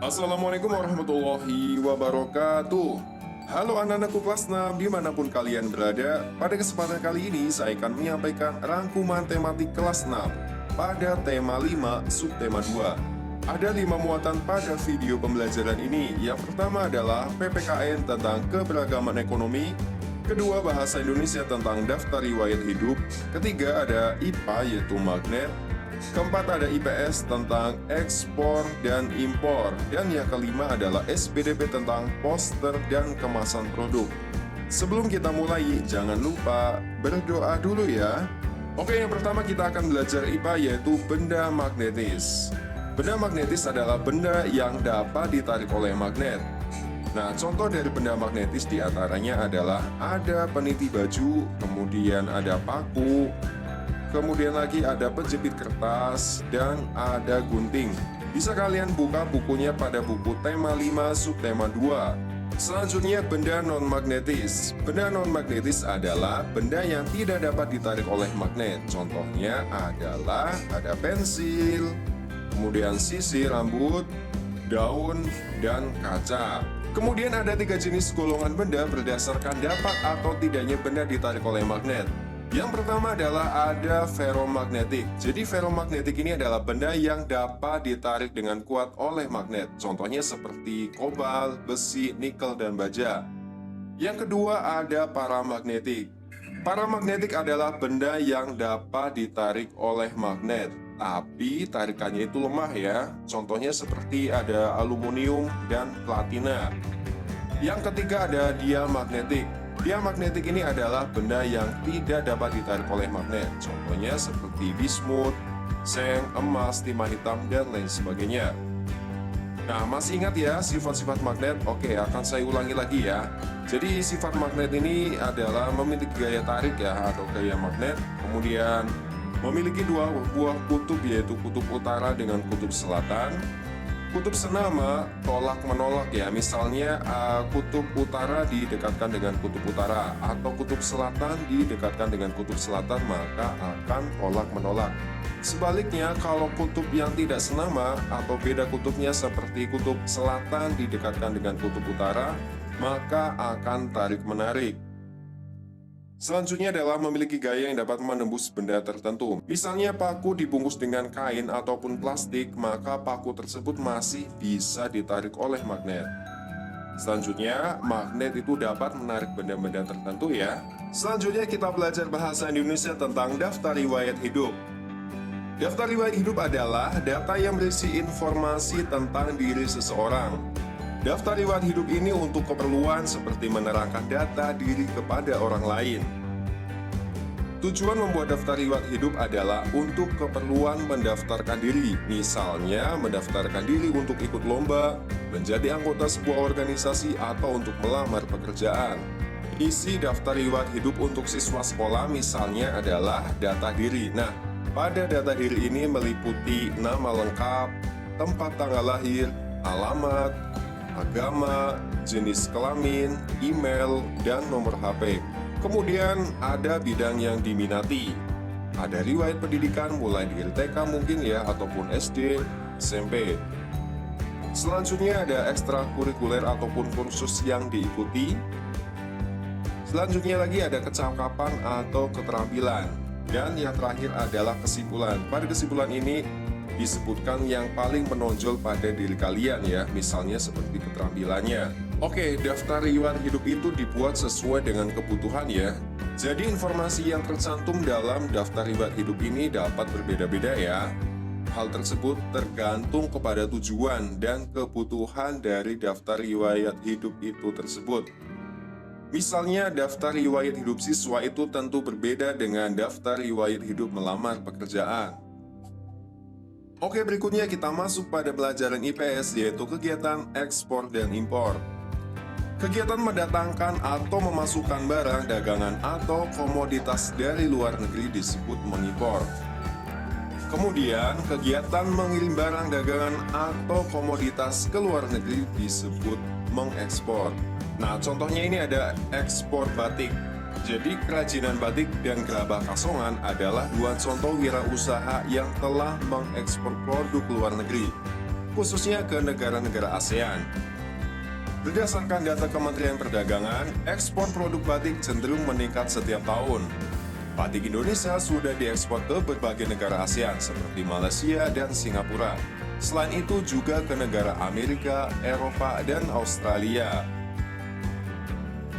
Assalamualaikum warahmatullahi wabarakatuh. Halo anak-anakku kelas 6 dimanapun kalian berada. Pada kesempatan kali ini saya akan menyampaikan rangkuman tematik kelas 6 pada tema 5 subtema 2. Ada 5 muatan pada video pembelajaran ini. Yang pertama adalah PPKN tentang keberagaman ekonomi. Kedua, bahasa Indonesia tentang daftar riwayat hidup. Ketiga, ada IPA yaitu magnet. Keempat, ada IPS tentang ekspor dan impor. Dan yang kelima adalah SPDP tentang poster dan kemasan produk. Sebelum kita mulai, jangan lupa berdoa dulu ya. Oke, yang pertama kita akan belajar IPA yaitu benda magnetis. Benda magnetis adalah benda yang dapat ditarik oleh magnet. Nah, contoh dari benda magnetis diantaranya adalah ada peniti baju, kemudian ada paku, kemudian lagi ada penjepit kertas, dan ada gunting. Bisa kalian buka bukunya pada buku tema 5 subtema 2. Selanjutnya, benda non-magnetis. Benda non-magnetis adalah benda yang tidak dapat ditarik oleh magnet. Contohnya adalah ada pensil, kemudian sisir rambut, daun, dan kaca. Kemudian ada 3 jenis golongan benda berdasarkan dapat atau tidaknya benda ditarik oleh magnet. Yang pertama adalah ada ferromagnetik. Jadi ferromagnetik ini adalah benda yang dapat ditarik dengan kuat oleh magnet. Contohnya seperti kobalt, besi, nikel, dan baja. Yang kedua ada paramagnetik. Paramagnetik adalah benda yang dapat ditarik oleh magnet, tapi tarikannya itu lemah ya. Contohnya seperti ada aluminium dan platina. Yang ketiga ada diamagnetik. Diamagnetik ini adalah benda yang tidak dapat ditarik oleh magnet. Contohnya seperti bismut, seng, emas, timah hitam, dan lain sebagainya. Nah, masih ingat ya sifat-sifat magnet? Oke, akan saya ulangi lagi ya. Jadi sifat magnet ini adalah memiliki gaya tarik ya, atau gaya magnet. Kemudian memiliki 2 buah kutub, yaitu kutub utara dengan kutub selatan. Kutub senama tolak menolak ya, misalnya kutub utara didekatkan dengan kutub utara, atau kutub selatan didekatkan dengan kutub selatan, maka akan tolak menolak. Sebaliknya, kalau kutub yang tidak senama atau beda kutubnya seperti kutub selatan didekatkan dengan kutub utara, maka akan tarik menarik. Selanjutnya adalah memiliki gaya yang dapat menembus benda tertentu. Misalnya paku dibungkus dengan kain ataupun plastik, maka paku tersebut masih bisa ditarik oleh magnet. Selanjutnya, magnet itu dapat menarik benda-benda tertentu ya. Selanjutnya kita belajar bahasa Indonesia tentang daftar riwayat hidup. Daftar riwayat hidup adalah data yang berisi informasi tentang diri seseorang. Daftar riwayat hidup ini untuk keperluan seperti menerangkan data diri kepada orang lain. Tujuan membuat daftar riwayat hidup adalah untuk keperluan mendaftarkan diri. Misalnya, mendaftarkan diri untuk ikut lomba, menjadi anggota sebuah organisasi, atau untuk melamar pekerjaan. Isi daftar riwayat hidup untuk siswa sekolah misalnya adalah data diri. Nah, pada data diri ini meliputi nama lengkap, tempat tanggal lahir, alamat, agama, jenis kelamin, email, dan nomor HP. Kemudian ada bidang yang diminati. Ada riwayat pendidikan mulai dari TK mungkin ya, ataupun SD, SMP. Selanjutnya ada ekstrakurikuler ataupun kursus yang diikuti. Selanjutnya lagi ada kecakapan atau keterampilan. Dan yang terakhir adalah kesimpulan. Pada kesimpulan ini disebutkan yang paling menonjol pada diri kalian ya, misalnya seperti keterampilannya. Oke, daftar riwayat hidup itu dibuat sesuai dengan kebutuhan ya. Jadi informasi yang tercantum dalam daftar riwayat hidup ini dapat berbeda-beda ya. Hal tersebut tergantung kepada tujuan dan kebutuhan dari daftar riwayat hidup itu tersebut. Misalnya daftar riwayat hidup siswa itu tentu berbeda dengan daftar riwayat hidup melamar pekerjaan. Oke, berikutnya kita masuk pada pelajaran IPS, yaitu kegiatan ekspor dan impor. Kegiatan mendatangkan atau memasukkan barang dagangan atau komoditas dari luar negeri disebut mengimpor. Kemudian, kegiatan mengirim barang dagangan atau komoditas ke luar negeri disebut mengekspor. Nah, contohnya ini ada ekspor batik. Jadi kerajinan batik dan gerabah kasongan adalah 2 contoh wirausaha yang telah mengekspor produk luar negeri. khususnya ke negara-negara ASEAN. Berdasarkan data Kementerian Perdagangan, ekspor produk batik cenderung meningkat setiap tahun. Batik Indonesia sudah diekspor ke berbagai negara ASEAN seperti Malaysia dan Singapura. Selain itu juga ke negara Amerika, Eropa, dan Australia.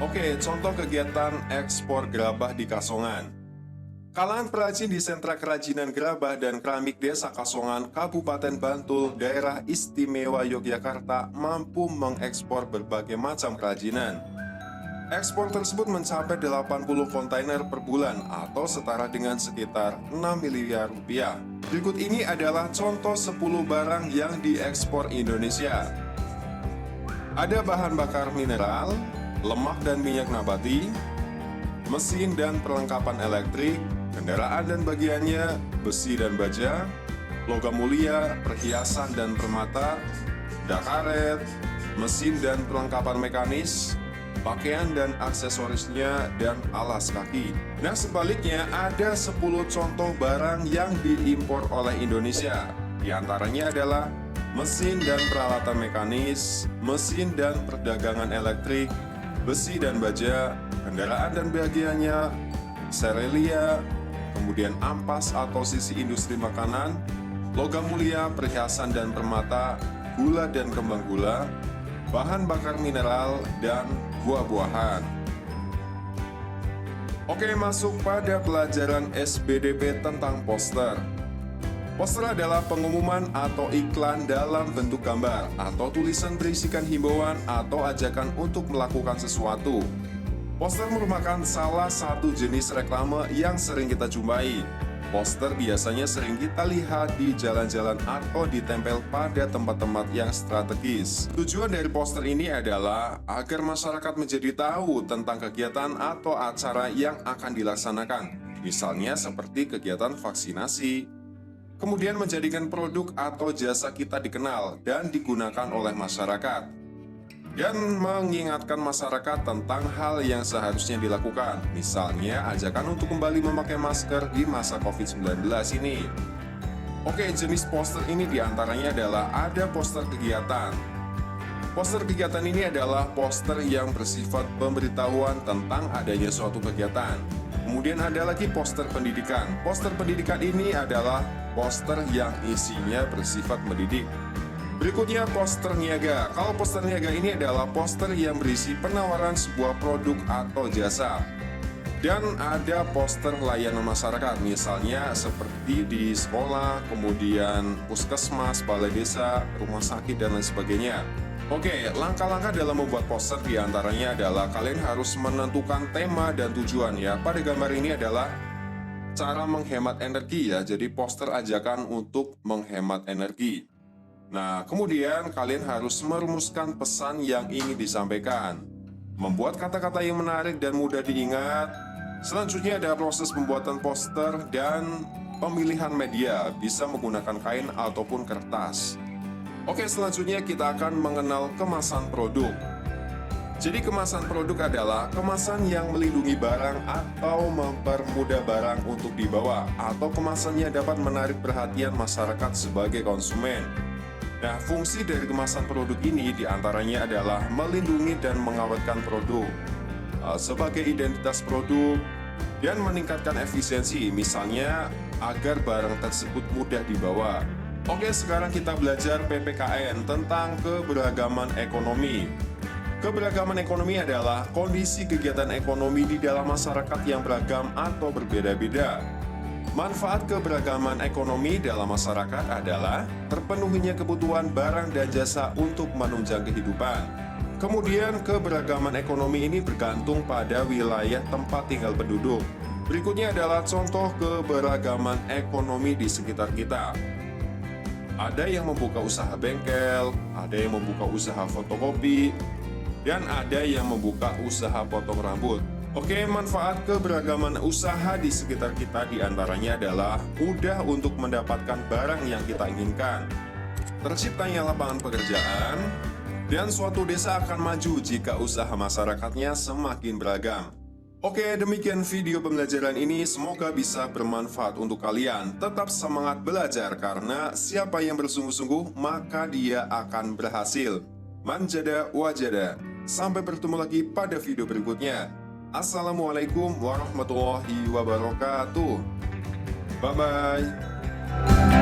Oke, contoh kegiatan ekspor gerabah di Kasongan. Kalangan perajin di sentra kerajinan gerabah dan keramik Desa Kasongan, Kabupaten Bantul, Daerah Istimewa Yogyakarta mampu mengekspor berbagai macam kerajinan. Ekspor tersebut mencapai 80 kontainer per bulan atau setara dengan sekitar 6 miliar rupiah. Berikut ini adalah contoh 10 barang yang diekspor Indonesia. Ada bahan bakar mineral, lemak dan minyak nabati, mesin dan perlengkapan elektrik, kendaraan dan bagiannya, besi dan baja, logam mulia, perhiasan dan permata, karet, mesin dan perlengkapan mekanis, pakaian dan aksesorisnya, dan alas kaki. Nah, sebaliknya ada 10 contoh barang yang diimpor oleh Indonesia. Di antaranya adalah mesin dan peralatan mekanis, mesin dan perdagangan elektrik, besi dan baja, kendaraan dan bagiannya, serelia, kemudian ampas atau sisi industri makanan, logam mulia, perhiasan dan permata, gula dan kembang gula, bahan bakar mineral, dan buah-buahan. Oke, masuk pada pelajaran SBDP tentang poster. Poster adalah pengumuman atau iklan dalam bentuk gambar atau tulisan berisikan himbauan atau ajakan untuk melakukan sesuatu. Poster merupakan salah satu jenis reklame yang sering kita jumpai. Poster biasanya sering kita lihat di jalan-jalan atau ditempel pada tempat-tempat yang strategis. Tujuan dari poster ini adalah agar masyarakat menjadi tahu tentang kegiatan atau acara yang akan dilaksanakan. Misalnya seperti kegiatan vaksinasi. Kemudian menjadikan produk atau jasa kita dikenal dan digunakan oleh masyarakat. Dan mengingatkan masyarakat tentang hal yang seharusnya dilakukan, misalnya ajakan untuk kembali memakai masker di masa COVID-19 ini. Oke, jenis poster ini diantaranya adalah ada poster kegiatan. Poster kegiatan ini adalah poster yang bersifat pemberitahuan tentang adanya suatu kegiatan. Kemudian ada lagi poster pendidikan. Poster pendidikan ini adalah poster yang isinya bersifat mendidik. Berikutnya poster niaga. Kalau poster niaga ini adalah poster yang berisi penawaran sebuah produk atau jasa. Dan ada poster layanan masyarakat, misalnya seperti di sekolah, kemudian puskesmas, balai desa, rumah sakit, dan lain sebagainya. Oke, langkah-langkah dalam membuat poster diantaranya adalah kalian harus menentukan tema dan tujuan ya. Pada gambar ini adalah cara menghemat energi ya, jadi poster ajakan untuk menghemat energi. Nah, kemudian kalian harus merumuskan pesan yang ingin disampaikan, membuat kata-kata yang menarik dan mudah diingat. Selanjutnya ada proses pembuatan poster dan pemilihan media, bisa menggunakan kain ataupun kertas. Oke, selanjutnya kita akan mengenal kemasan produk. Jadi kemasan produk adalah kemasan yang melindungi barang atau mempermudah barang untuk dibawa, atau kemasannya dapat menarik perhatian masyarakat sebagai konsumen. Nah, fungsi dari kemasan produk ini diantaranya adalah melindungi dan mengawetkan produk sebagai identitas produk dan meningkatkan efisiensi, misalnya agar barang tersebut mudah dibawa. Oke, sekarang kita belajar PPKN tentang keberagaman ekonomi. Keberagaman ekonomi adalah kondisi kegiatan ekonomi di dalam masyarakat yang beragam atau berbeda-beda. Manfaat keberagaman ekonomi dalam masyarakat adalah terpenuhinya kebutuhan barang dan jasa untuk menunjang kehidupan. Kemudian keberagaman ekonomi ini bergantung pada wilayah tempat tinggal penduduk. Berikutnya adalah contoh keberagaman ekonomi di sekitar kita. Ada yang membuka usaha bengkel, ada yang membuka usaha fotokopi, dan ada yang membuka usaha potong rambut. Oke, manfaat keberagaman usaha di sekitar kita diantaranya adalah mudah untuk mendapatkan barang yang kita inginkan, terciptanya lapangan pekerjaan, dan suatu desa akan maju jika usaha masyarakatnya semakin beragam. Oke, demikian video pembelajaran ini. Semoga bisa bermanfaat untuk kalian. Tetap semangat belajar karena siapa yang bersungguh-sungguh maka dia akan berhasil. Manjada wajada. Sampai bertemu lagi pada video berikutnya. Assalamualaikum warahmatullahi wabarakatuh. Bye-bye.